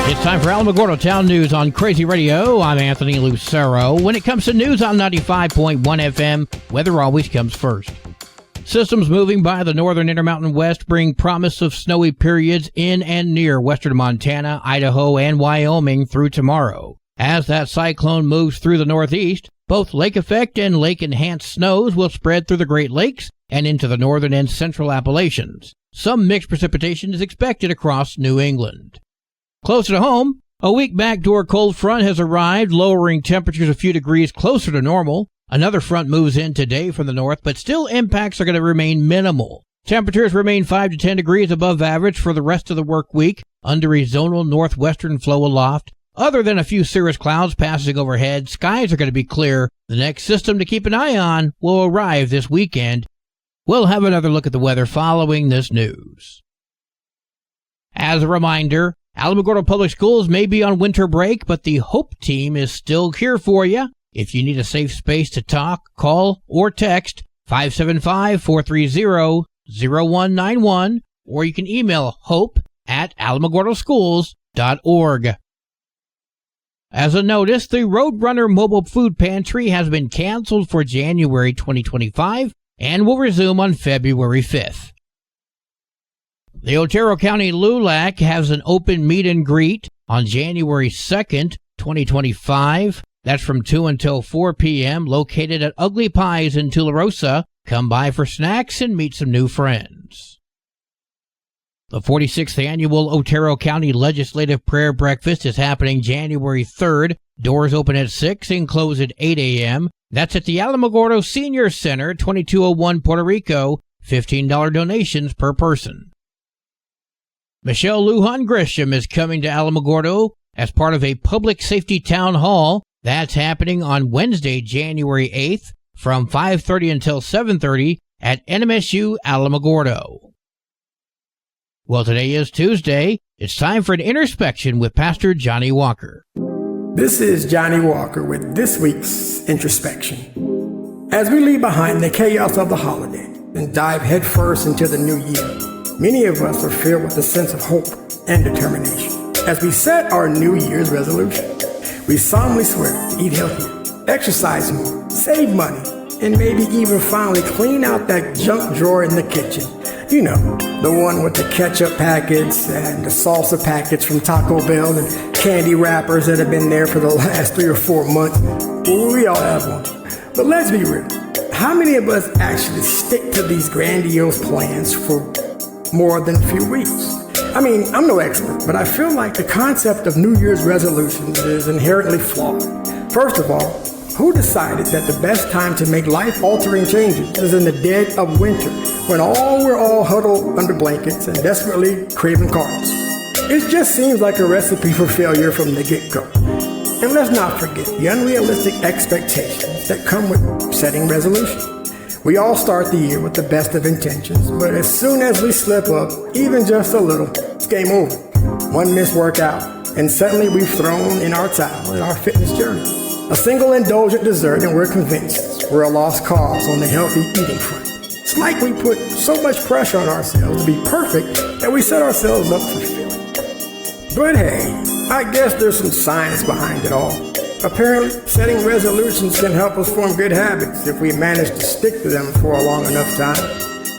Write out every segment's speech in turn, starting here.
It's time for Alamogordo Town News on Crazy Radio. I'm Anthony Lucero. When it comes to news on 95.1 FM, weather always comes first. Systems moving by the northern Intermountain West bring promise of snowy periods in and near western Montana, Idaho, and Wyoming through tomorrow. As that cyclone moves through the northeast, both lake effect and lake-enhanced snows will spread through the Great Lakes and into the northern and central Appalachians. Some mixed precipitation is expected across New England. Closer to home, a weak backdoor cold front has arrived, lowering temperatures a few degrees closer to normal. Another front moves in today from the north, but still impacts are going to remain minimal. Temperatures remain 5 to 10 degrees above average for the rest of the work week under a zonal northwestern flow aloft. Other than a few cirrus clouds passing overhead, skies are going to be clear. The next system to keep an eye on will arrive this weekend. We'll have another look at the weather following this news. As a reminder, Alamogordo Public Schools may be on winter break, but the HOPE team is still here for you. If you need a safe space to talk, call, or text 575-430-0191, or you can email hope@alamogordoschools.org. As a notice, the Roadrunner Mobile Food Pantry has been canceled for January 2025 and will resume on February 5th. The Otero County LULAC has an open meet and greet on January 2nd, 2025. That's from 2 until 4 p.m., located at Ugly Pies in Tularosa. Come by for snacks and meet some new friends. The 46th Annual Otero County Legislative Prayer Breakfast is happening January 3rd. Doors open at 6 and close at 8 a.m. That's at the Alamogordo Senior Center, 2201 Puerto Rico. $15 donations per person. Michelle Lujan Grisham is coming to Alamogordo as part of a public safety town hall. That's happening on Wednesday, January 8th from 5:30 until 7:30 at NMSU Alamogordo. Well, today is Tuesday. It's time for an introspection with Pastor Johnny Walker. This is Johnny Walker with this week's introspection. As we leave behind the chaos of the holiday and dive headfirst into the new year, many of us are filled with a sense of hope and determination. As we set our New Year's resolution, we solemnly swear to eat healthier, exercise more, save money, and maybe even finally clean out that junk drawer in the kitchen. You know, the one with the ketchup packets and the salsa packets from Taco Bell and candy wrappers that have been there for the last 3 or 4 months. Well, we all have one. But let's be real. How many of us actually stick to these grandiose plans for more than a few weeks? I mean, I'm no expert, but I feel like the concept of New Year's resolutions is inherently flawed. First of all, who decided that the best time to make life-altering changes is in the dead of winter, when we're all huddled under blankets and desperately craving carbs? It just seems like a recipe for failure from the get-go. And let's not forget the unrealistic expectations that come with setting resolutions. We all start the year with the best of intentions, but as soon as we slip up, even just a little, it's game over. One missed workout, and suddenly we've thrown in our towel in our fitness journey. A single indulgent dessert, and we're convinced we're a lost cause on the healthy eating front. It's like we put so much pressure on ourselves to be perfect that we set ourselves up for failure. But hey, I guess there's some science behind it all. Apparently, setting resolutions can help us form good habits if we manage to stick to them for a long enough time.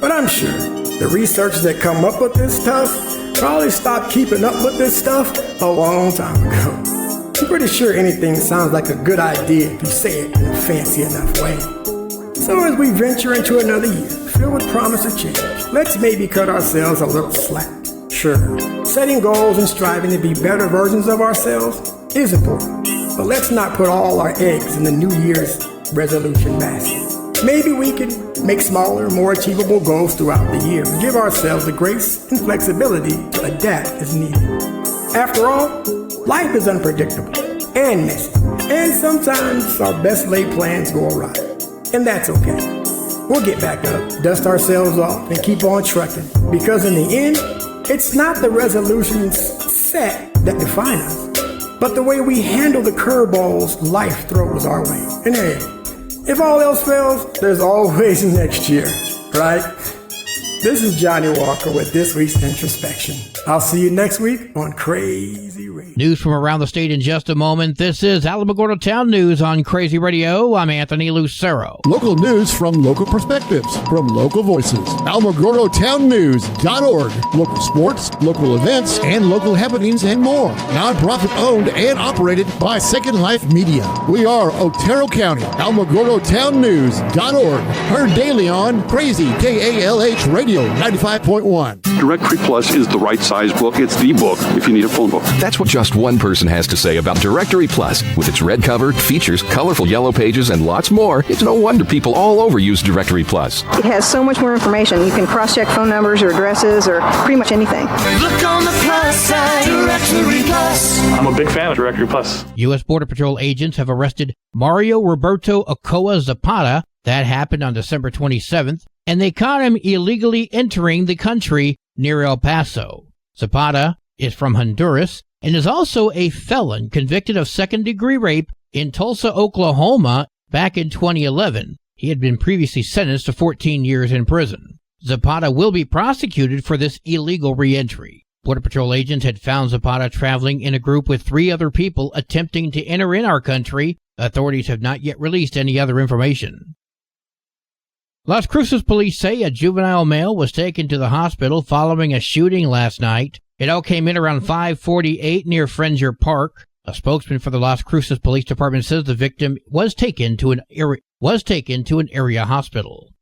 But I'm sure the researchers that come up with this stuff probably stopped keeping up with this stuff a long time ago. I'm pretty sure anything sounds like a good idea if you say it in a fancy enough way. So as we venture into another year filled with promise of change, let's maybe cut ourselves a little slack. Sure, setting goals and striving to be better versions of ourselves is important, but let's not put all our eggs in the New Year's resolution basket. Maybe we can make smaller, more achievable goals throughout the year and give ourselves the grace and flexibility to adapt as needed. After all, life is unpredictable and messy, and sometimes our best laid plans go awry, and that's okay. We'll get back up, dust ourselves off, and keep on trucking, because in the end, it's not the resolutions set that define us, but the way we handle the curveballs life throws our way. And hey, if all else fails, there's always next year, right? This is Johnny Walker with this week's introspection. I'll see you next week on Crazy Radio. News from around the state in just a moment. This is Alamogordo Town News on Crazy Radio. I'm Anthony Lucero. Local news from local perspectives, from local voices. AlamogordoTownNews.org. Local sports, local events, and local happenings and more. Nonprofit owned and operated by Second Life Media. We are Otero County. AlamogordoTownNews.org. Heard daily on Crazy KALH Radio 95.1. Directory Plus is the right size book. It's the book if you need a phone book. That's what just one person has to say about Directory Plus. With its red cover, features, colorful yellow pages, and lots more, it's no wonder people all over use Directory Plus. It has so much more information. You can cross-check phone numbers or addresses or pretty much anything. Look on the plus side, Directory Plus. I'm a big fan of Directory Plus. U.S. Border Patrol agents have arrested Mario Roberto Ochoa Zapata. That happened on December 27th, and they caught him illegally entering the country near El Paso. Zapata is from Honduras and is also a felon convicted of second-degree rape in Tulsa, Oklahoma back in 2011. He had been previously sentenced to 14 years in prison. Zapata will be prosecuted for this illegal re-entry. Border Patrol agents had found Zapata traveling in a group with 3 other people attempting to enter in our country. Authorities have not yet released any other information. Las Cruces police say a juvenile male was taken to the hospital following a shooting last night. It all came in around 5:48 near Frenzier Park. A spokesman for the Las Cruces Police Department says the victim was taken to an area hospital.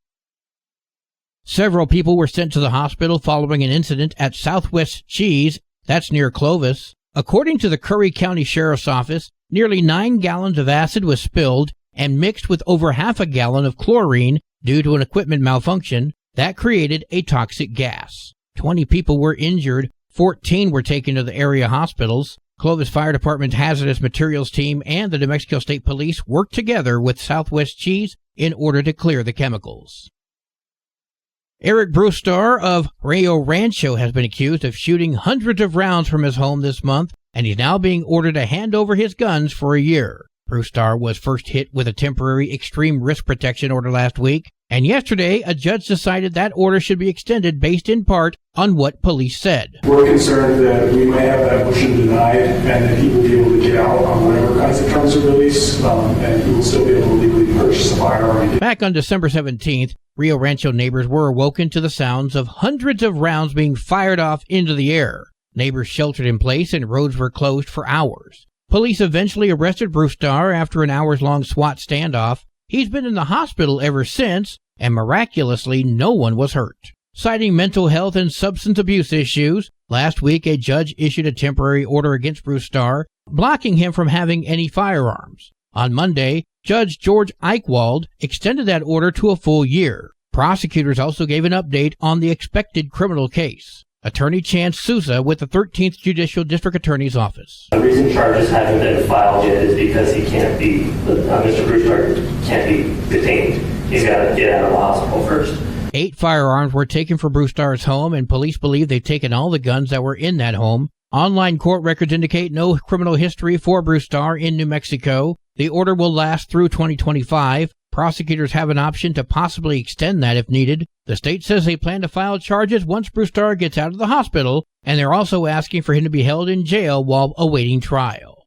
Several people were sent to the hospital following an incident at Southwest Cheese, that's near Clovis. According to the Curry County Sheriff's Office, nearly 9 gallons of acid was spilled and mixed with over half a gallon of chlorine due to an equipment malfunction that created a toxic gas. 20 people were injured. 14 were taken to the area hospitals. Clovis Fire Department's hazardous materials team and the New Mexico State Police worked together with Southwest Cheese in order to clear the chemicals. Eric Brewstar of Rio Rancho has been accused of shooting hundreds of rounds from his home this month, and he's now being ordered to hand over his guns for a year. Brewstar was first hit with a temporary extreme risk protection order last week, and yesterday a judge decided that order should be extended based in part on what police said. We're concerned that we may have that motion denied and that he will be able to get out on whatever kinds of terms of release, and he will still be able to legally purchase a firearm. Back on December 17th, Rio Rancho neighbors were awoken to the sounds of hundreds of rounds being fired off into the air. Neighbors sheltered in place and roads were closed for hours. Police eventually arrested Brewstar after an hours-long SWAT standoff. He's been in the hospital ever since, and miraculously no one was hurt. Citing mental health and substance abuse issues, last week a judge issued a temporary order against Brewstar, blocking him from having any firearms. On Monday, Judge George Eichwald extended that order to a full year. Prosecutors also gave an update on the expected criminal case. Attorney Chance Sousa with the 13th Judicial District Attorney's Office. The reason charges haven't been filed yet is because Mr. Brewstar can't be detained. He's got to get out of the hospital first. 8 firearms were taken from Brewstar's home, and police believe they've taken all the guns that were in that home. Online court records indicate no criminal history for Brewstar in New Mexico. The order will last through 2025. Prosecutors have an option to possibly extend that if needed. The state says they plan to file charges once Brewstar gets out of the hospital, and they're also asking for him to be held in jail while awaiting trial.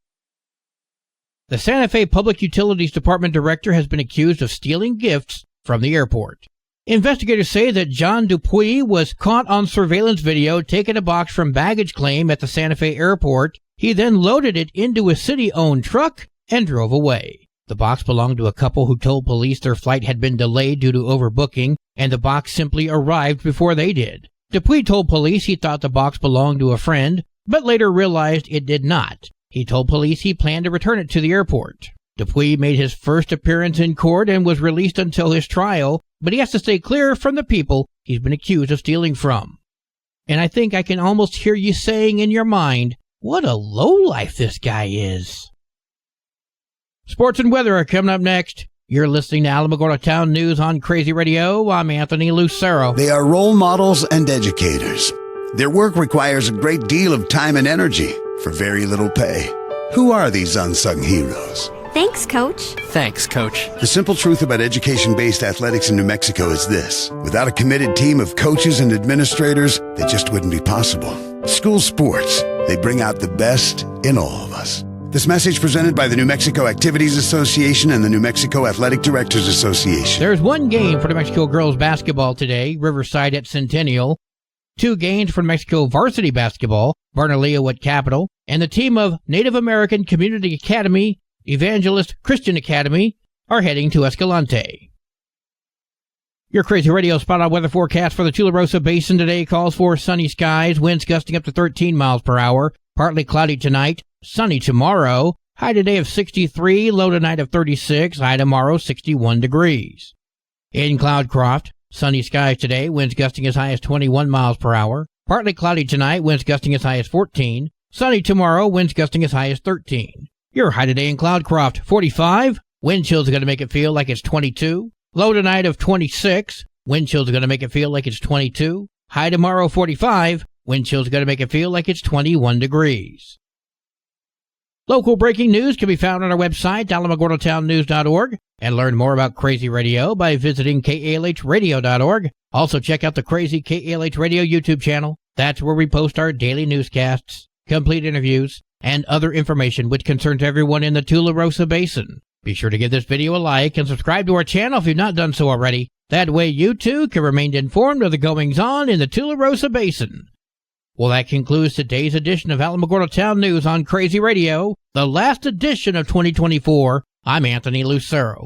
The Santa Fe Public Utilities Department director has been accused of stealing gifts from the airport. Investigators say that John Dupuy was caught on surveillance video taking a box from baggage claim at the Santa Fe airport. He then loaded it into a city-owned truck and drove away. The box belonged to a couple who told police their flight had been delayed due to overbooking, and the box simply arrived before they did. Dupuy told police he thought the box belonged to a friend, but later realized it did not. He told police he planned to return it to the airport. Dupuy made his first appearance in court and was released until his trial, but he has to stay clear from the people he's been accused of stealing from. And I think I can almost hear you saying in your mind, what a lowlife this guy is. Sports and weather are coming up next. You're listening to Alamogordo Town News on Crazy Radio. I'm Anthony Lucero. They are role models and educators. Their work requires a great deal of time and energy for very little pay. Who are these unsung heroes? Thanks, Coach. Thanks, Coach. The simple truth about education-based athletics in New Mexico is this. Without a committed team of coaches and administrators, it just wouldn't be possible. School sports, they bring out the best in all of us. This message presented by the New Mexico Activities Association and the New Mexico Athletic Directors Association. There's one game for New Mexico girls basketball today, Riverside at Centennial. 2 games for New Mexico varsity basketball, Bernalillo at Capital, and the team of Native American Community Academy, Evangelist Christian Academy, are heading to Escalante. Your Crazy Radio spot-on weather forecast for the Tularosa Basin today calls for sunny skies, winds gusting up to 13 miles per hour, partly cloudy tonight, sunny tomorrow, high today of 63, low tonight of 36, high tomorrow 61 degrees. In Cloudcroft, sunny skies today, winds gusting as high as 21 miles per hour, partly cloudy tonight, winds gusting as high as 14, sunny tomorrow, winds gusting as high as 13. Your high today in Cloudcroft, 45, wind chills are going to make it feel like it's 22. Low tonight of 26. Wind chills are going to make it feel like it's 22. High tomorrow 45. Wind chills are going to make it feel like it's 21 degrees. Local breaking news can be found on our website, alamogordotownnews.org, and learn more about Crazy Radio by visiting kalhradio.org. Also check out the Crazy KALH Radio YouTube channel. That's where we post our daily newscasts, complete interviews, and other information which concerns everyone in the Tularosa Basin. Be sure to give this video a like and subscribe to our channel if you've not done so already. That way you too can remain informed of the goings-on in the Tularosa Basin. Well, that concludes today's edition of Alamogordo Town News on Crazy Radio, the last edition of 2024. I'm Anthony Lucero.